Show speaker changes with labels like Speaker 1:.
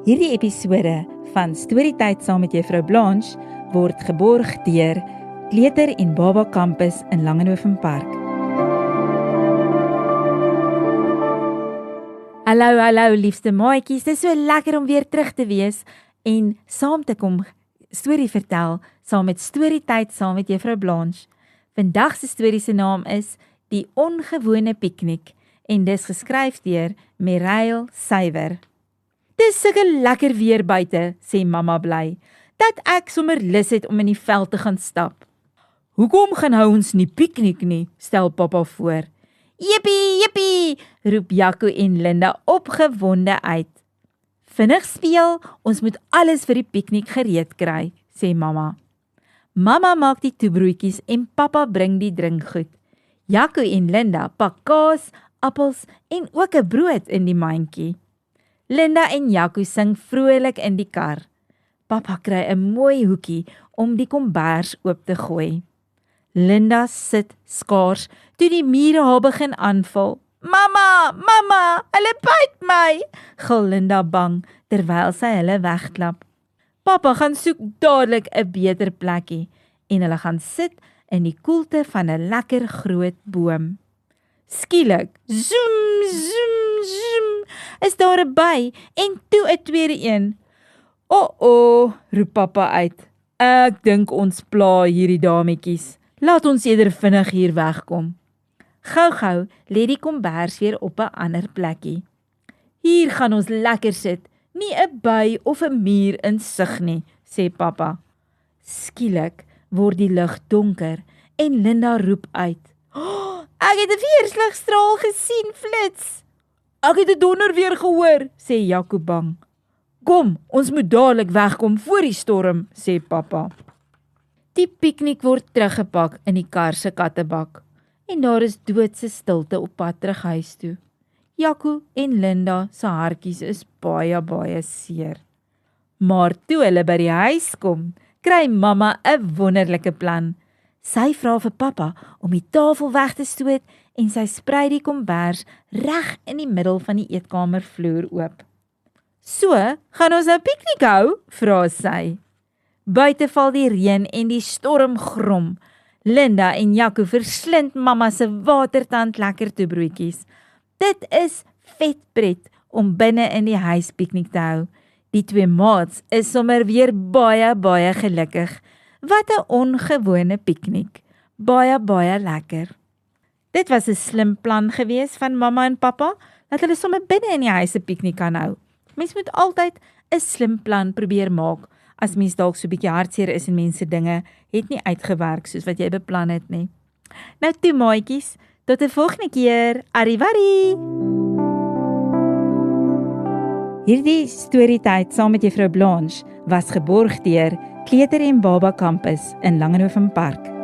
Speaker 1: Hierdie episode van Storytyd saam met Juffrou Blanche word geborg deur Kleuter en Baba Campus in Langenhoven Park. Hallo liefste maatjies, dit is so lekker om weer terug te wees en saam te kom storie vertel saam met Storytyd saam met Juffrou Blanche. Vandag se storie se naam is Die Ongewone Piknik en dis geskryf deur Mireille Sywer. Dis sulke lekker weer buite, sê mamma bly, dat ek sommer lus het om in die veld te gaan stap. Hoekom gaan hou ons nie piknik nie, stel papa voor. Jippie, jippie, roep Jaco en Linda opgewonde uit. Vinnig speel, ons moet alles vir die piknik gereed kry, sê mamma. Mamma maak die toebroodjies en papa bring die drinkgoed. Jaco en Linda pak kaas, appels en ook 'n brood in die mandjie. Linda en Jaco sing vrolik in die kar. Papa kry 'n mooi hoekie om die kombers oop te gooi. Linda sit skaars toe die mure haar begin aanval. Mamma, hulle byt my, gil Linda bang terwyl sy hulle wegklap. Papa gaan soek dadelik 'n beter plekkie en hulle gaan sit in die koelte van 'n lekker groot boom. Skielik, zoom, is daar 'n by en toe 'n tweede een. Roep papa uit. Ek dink ons pla hierdie dametjies. Laat ons eerder vinnig hier wegkom. Gou lê die kombers weer op 'n ander plekkie. Hier gaan ons lekker sit, nie 'n by of 'n muur in sig nie, sê papa. Skielik word die lug donker en Linda roep uit. Ek het 'n weerligstraal gesien, flits. Ek het 'n donder weer gehoor, sê Jaco bang. Kom, ons moet dadelik wegkom voor die storm, sê papa. Die piknik word teruggepak in die kar se kattebak en daar is doodse stilte op pad terug huis toe. Jaco en Linda se hartjies is baie seer. Maar toe hulle by die huis kom, kry mamma 'n wonderlike plan. Sy vra vir papa om die tafel weg te stoot en sy sprei die kombers reg in die middel van die eetkamervloer oop. So, gaan ons nou piknik hou? Vra sy. Buite val die reën en die storm grom. Linda en Jaco verslind mamma se watertand lekker toebroodjies. Dit is vet pret om binne in die huis piknik te hou. Die twee maats is sommer weer baie gelukkig. Wat 'n ongewone piknik. Baie lekker. Dit was 'n slim plan gewees van mamma en papa, dat hulle sommer binne in die huis 'n piknik kan hou. Mens moet altyd 'n slim plan probeer maak, as mens dalk so 'n bietjie hartseer is en mense dinge het nie uitgewerk soos wat jy beplan het nie. Nou toe maatjies, tot 'n volgende keer. Arrivederci! Hierdie Storytyd saam met Juffrou Blanche was geborg deur Kleuter en Baba Campus in Langenhoven Park.